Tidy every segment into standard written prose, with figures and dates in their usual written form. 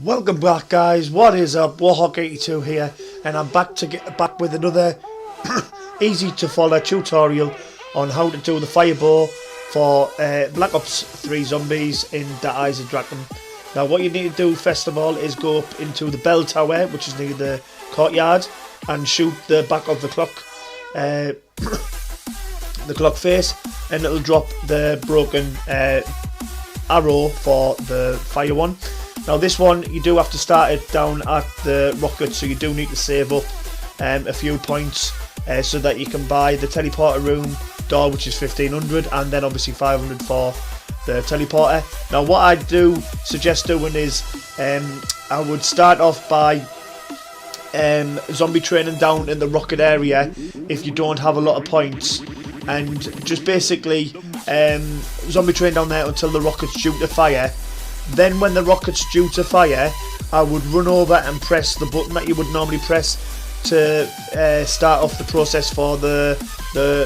Welcome back, guys. What is up? Warhawk82 here, and I'm back with another easy to follow tutorial on how to do the fireball for Black Ops 3 zombies in the Eisendrache. Now, what you need to do first of all is go up into the bell tower, which is near the courtyard, and shoot the back of the clock, the clock face, and it'll drop the broken arrow for the fire one. Now this one, you do have to start it down at the rocket, so you do need to save up a few points so that you can buy the teleporter room door, which is 1500, and then obviously 500 for the teleporter. Now what I do suggest doing is I would start off by zombie training down in the rocket area if you don't have a lot of points, and just basically zombie train down there until the rocket's due to fire. Then when the rocket's due to fire, I would run over and press the button that you would normally press to start off the process for the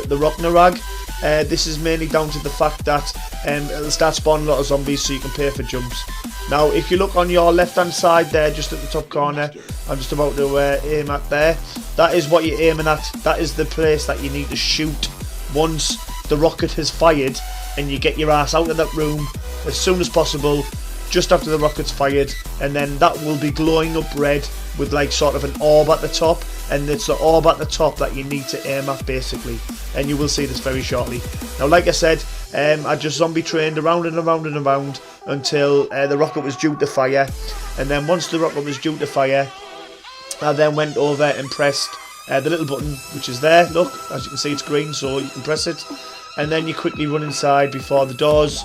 Ragnarok. This is mainly down to the fact that it'll start spawning a lot of zombies, so you can pay for jumps. Now if you look on your left hand side there, just at the top corner, I'm just about to aim at there, that is what you're aiming at. That is the place that you need to shoot once the rocket has fired, and you get your ass out of that room as soon as possible, just after the rocket's fired, and then that will be glowing up red with like sort of an orb at the top, and it's the orb at the top that you need to aim at basically, and you will see this very shortly. Now like I said, I just zombie trained around and around and around until the rocket was due to fire, and then once the rocket was due to fire, I then went over and pressed the little button which is there. Look, as you can see, it's green, so you can press it, and then you quickly run inside before the doors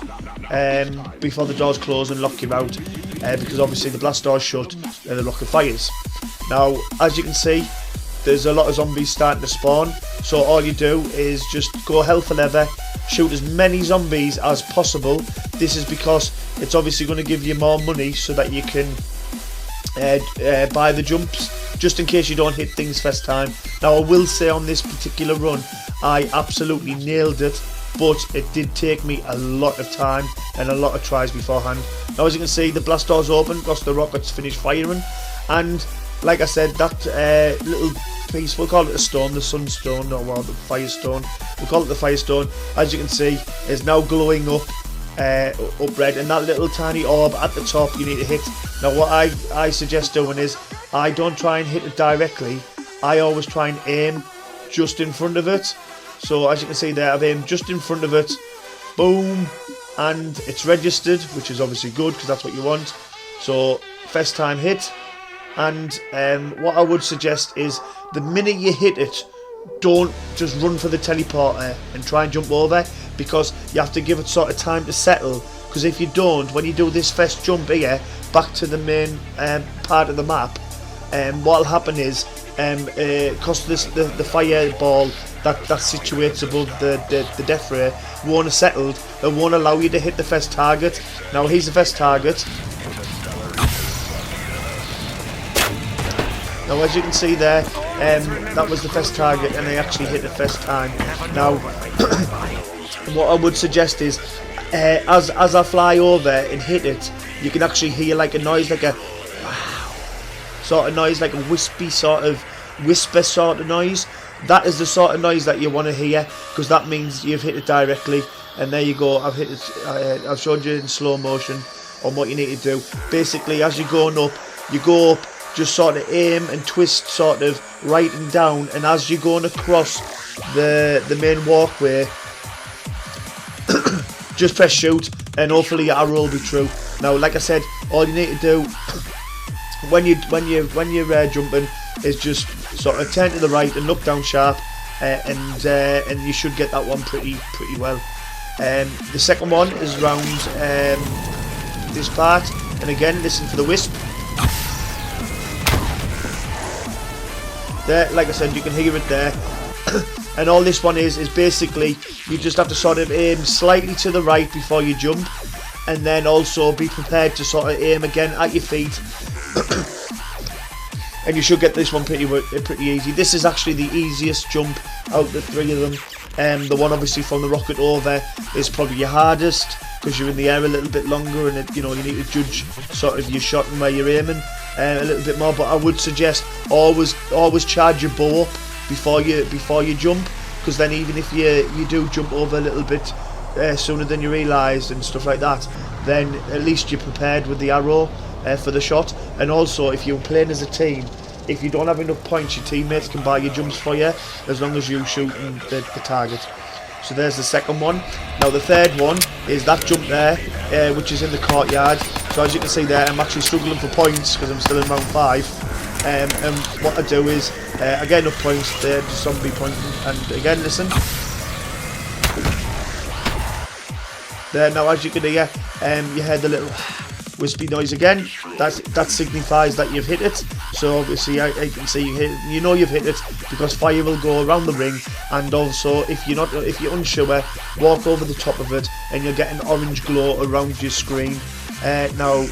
close and lock you out, because obviously the blast door's shut and the rocket fires. Now as you can see, there's a lot of zombies starting to spawn, so all you do is just go hell for leather, shoot as many zombies as possible. This is because it's obviously going to give you more money so that you can buy the jumps, just in case you don't hit things first time. Now I will say on this particular run, I absolutely nailed it, but it did take me a lot of time and a lot of tries beforehand. Now as you can see, the blast door's open because the rocket's finished firing, and like I said, that little piece, we'll call it a stone, the sunstone, or well, the firestone, we'll call it the firestone, as you can see, is now glowing up red, and that little tiny orb at the top you need to hit. Now what I suggest doing is, I don't try and hit it directly, I always try and aim just in front of it. So as you can see there, I've aimed just in front of it, boom, and it's registered, which is obviously good because that's what you want. So first time hit, and what I would suggest is the minute you hit it, don't just run for the teleporter and try and jump over, because you have to give it sort of time to settle, because if you don't, when you do this first jump here back to the main part of the map, what'll happen is because the fireball that situates above the death ray won't have settled, it won't allow you to hit the first target. Now here's the first target. Now as you can see there, that was the first target, and I actually hit the first time. Now what I would suggest is, as I fly over and hit it, you can actually hear like a noise, like a sort of noise, like a wispy sort of whisper sort of noise. That is the sort of noise that you want to hear, because that means you've hit it directly. And there you go, I've hit it. I've showed you in slow motion on what you need to do. Basically, as you're going up, you go up, just sort of aim and twist sort of right and down, and as you're going across the main walkway, just press shoot, and hopefully your arrow will be true. Now like I said, all you need to do when you're jumping is just sort of turn to the right and look down sharp, and you should get that one pretty well. The second one is around this part, and again listen for the wisp. There, like I said, you can hear it there. And all this one is basically, you just have to sort of aim slightly to the right before you jump, and then also be prepared to sort of aim again at your feet. And you should get this one pretty easy. This is actually the easiest jump out of the three of them. The one obviously from the rocket over is probably your hardest, because you're in the air a little bit longer, and you need to judge sort of your shot and where you're aiming a little bit more. But I would suggest always charge your bow up before you jump, because then even if you do jump over a little bit sooner than you realise and stuff like that, then at least you're prepared with the arrow for the shot. And also, if you're playing as a team, if you don't have enough points, your teammates can buy your jumps for you, as long as you shoot the target. So there's the second one. Now the third one is that jump there, which is in the courtyard. So as you can see there, I'm actually struggling for points because I'm still in round 5. And what I do is, I get enough points there, the zombie point, and again, listen. There, now as you can hear, you heard the little wispy noise again. That signifies that you've hit it. So obviously I can see you you've hit it, because fire will go around the ring. And also, if you're unsure, walk over the top of it and you'll get an orange glow around your screen. Now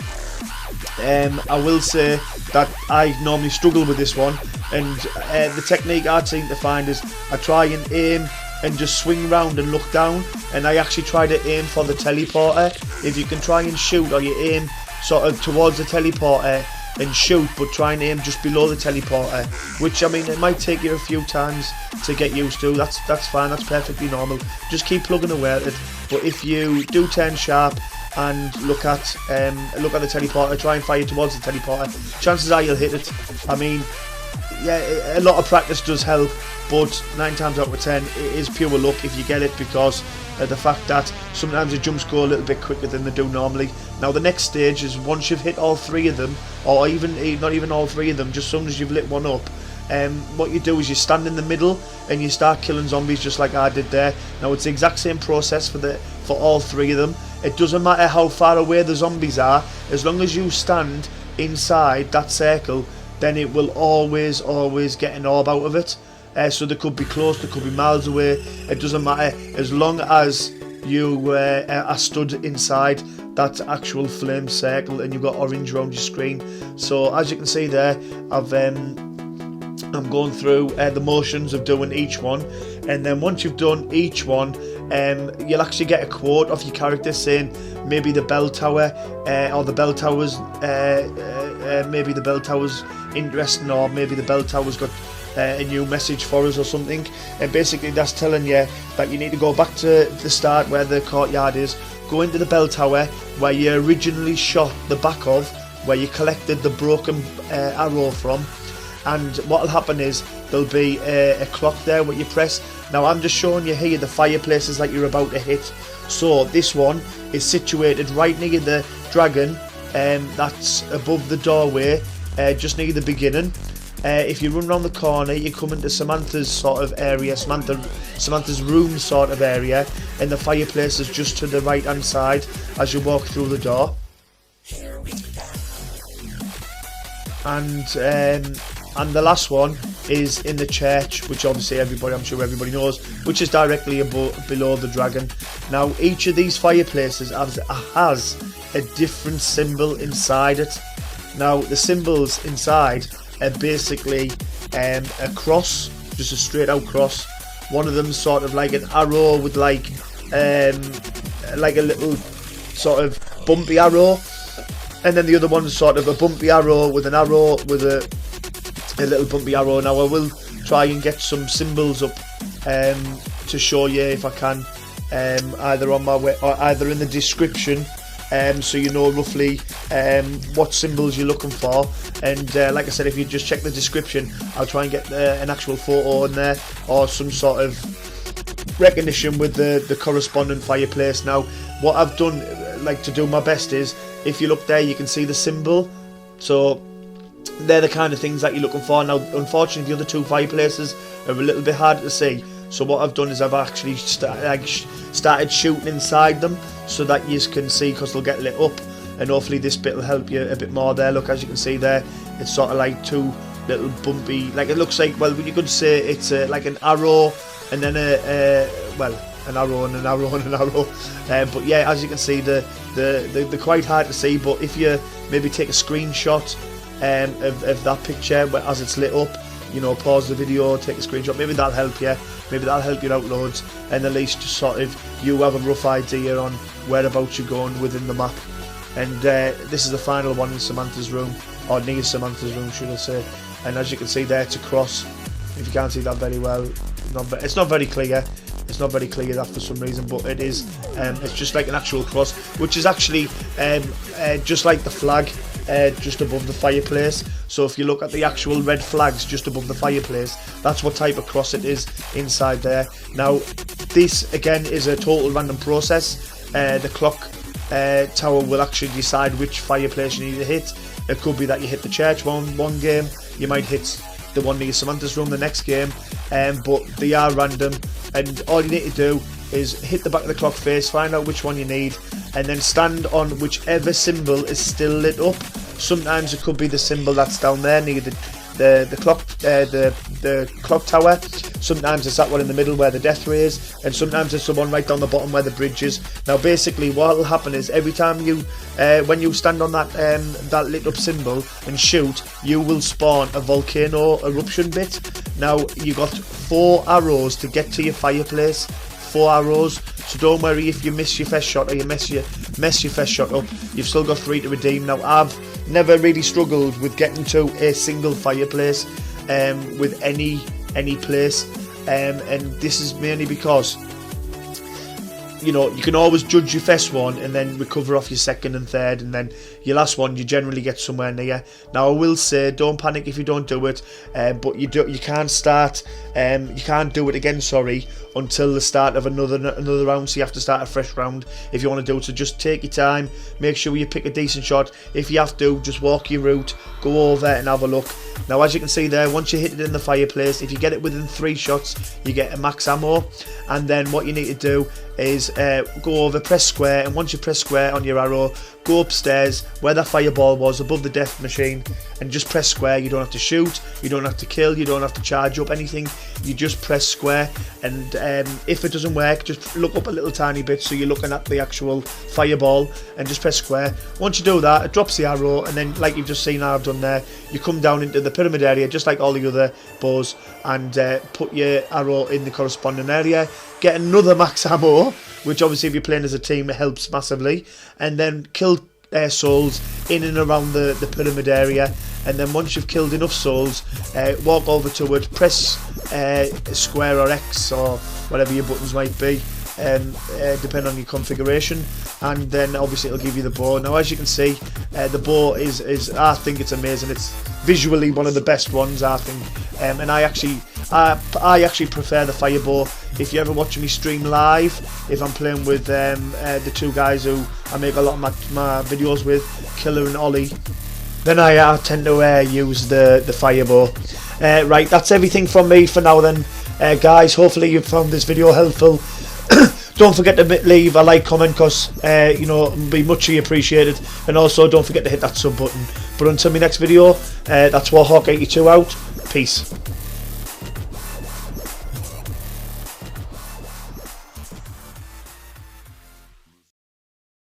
I will say that I normally struggle with this one, and the technique I seem to find is I try and aim and just swing round and look down, and I actually try to aim for the teleporter. If you can try and shoot, or you aim sort of towards the teleporter and shoot, but try and aim just below the teleporter, which, I mean, it might take you a few times to get used to. That's fine, that's perfectly normal. Just keep plugging away at it. But if you do turn sharp and look at the teleporter, try and fire towards the teleporter, chances are you'll hit it. I mean, yeah, a lot of practice does help, but 9 times out of 10 it is pure luck if you get it, because the fact that sometimes the jumps go a little bit quicker than they do normally. Now the next stage is, once you've hit all 3 of them, or even not even all 3 of them, just as soon as you've lit one up, what you do is you stand in the middle and you start killing zombies just like I did there. Now it's the exact same process for all 3 of them. It doesn't matter how far away the zombies are, as long as you stand inside that circle, then it will always get an orb out of it. So they could be close, they could be miles away, it doesn't matter, as long as you are stood inside that actual flame circle and you've got orange around your screen. So as you can see there, I'm going through the motions of doing each one, and then once you've done each one, you'll actually get a quote off your character saying maybe the bell tower, or the bell tower's maybe the bell tower's interesting, or maybe the bell tower's got a new message for us or something. And basically that's telling you that you need to go back to the start where the courtyard is, go into the bell tower where you originally shot the back of, where you collected the broken arrow from, and what will happen is there'll be a clock there what you press. Now I'm just showing you here the fireplaces that you're about to hit. So this one is situated right near the dragon, that's above the doorway, just near the beginning. If you run around the corner, you come into Samantha's sort of area, Samantha's room sort of area, and the fireplace is just to the right hand side as you walk through the door. And the last one is in the church, which obviously I'm sure everybody knows, which is directly below the dragon. Now each of these fireplaces has a different symbol inside it. Now the symbols inside are basically a cross, just a straight out cross. One of them sort of like an arrow with like a little sort of bumpy arrow, and then the other one's sort of a bumpy arrow with an arrow with a little bumpy arrow. Now I will try and get some symbols up to show you if I can, either on my way or either in the description, so you know roughly what symbols you're looking for. And like I said, if you just check the description, I'll try and get an actual photo in there, or some sort of recognition with the corresponding fireplace. Now what I've done, like to do my best, is if you look there you can see the symbol, so they're the kind of things that you're looking for. Now unfortunately the other 2 fireplaces are a little bit hard to see, so what I've done is I've actually started shooting inside them so that you can see, because they'll get lit up, and hopefully this bit will help you a bit more there. Look, as you can see there, it's sort of like 2 little bumpy, like it looks like, well, you could say it's like an arrow and then an arrow and an arrow and an arrow, but yeah, as you can see, they're quite hard to see. But if you maybe take a screenshot of that picture as it's lit up, you know, pause the video, take a screenshot, maybe that'll help you. maybe that'll help you out loads, and at least just sort of you have a rough idea on whereabouts you're going within the map. And this is the final one in Samantha's room, or near Samantha's room should I say, and as you can see there, it's a cross. If you can't see that very well, it's not very clear. It's not very clear that for some reason, but it is. It's just like an actual cross, which is actually just like the flag just above the fireplace. So if you look at the actual red flags just above the fireplace, that's what type of cross it is inside there. Now, this again is a total random process. The clock tower will actually decide which fireplace you need to hit. It could be that you hit the church one game, you might hit the one near Samantha's room the next game, but they are random, and all you need to do is hit the back of the clock face, find out which one you need, and then stand on whichever symbol is still lit up. Sometimes it could be the symbol that's down there near the clock tower. Sometimes it's that one in the middle where the death ray is, and sometimes it's the one right down the bottom where the bridge is. Now basically what will happen is every time you when you stand on that lit up symbol and shoot, you will spawn a volcano eruption bit. Now you got 4 arrows to get to your fireplace, 4 arrows, so don't worry if you miss your first shot or you mess your first shot up, you've still got 3 to redeem. Now I've never really struggled with getting to a single fireplace with any place, and this is mainly because, you know, you can always judge your first one and then recover off your second and third, and then your last one you generally get somewhere near. Now I will say, don't panic if you don't do it, but you can't start, you can't do it again, sorry, until the start of another round. So you have to start a fresh round if you want to do it. So just take your time, make sure you pick a decent shot. If you have to, just walk your route, go over and have a look. Now as you can see there, once you hit it in the fireplace, if you get it within 3 shots, you get a max ammo. And then what you need to do is go over, press square, and once you press square on your arrow, go upstairs where that fireball was above the death machine, and just press square. You don't have to shoot, you don't have to kill, you don't have to charge up anything, you just press square. And if it doesn't work, just look up a little tiny bit so you're looking at the actual fireball, and just press square. Once you do that, it drops the arrow, and then like you've just seen I've done there, you come down into the pyramid area just like all the other bows, and put your arrow in the corresponding area, get another max ammo, which obviously if you're playing as a team it helps massively, and then kill souls in and around the pyramid area. And then once you've killed enough souls, walk over to it, press square or X or whatever your buttons might be, depending on your configuration, and then obviously it'll give you the bow. Now as you can see, the bow is I think it's amazing. It's visually one of the best ones, I think, and I actually prefer the fire bow. If you're ever watching me stream live, if I'm playing with the 2 guys who I make a lot of my videos with, Killer and Ollie, then I tend to use the fire bow. Right, that's everything from me for now then, guys. Hopefully you found this video helpful. Don't forget to leave a like, comment, because you know, it'll be muchly appreciated, and also don't forget to hit that sub button. But until my next video, that's Warhawk82 out. Peace.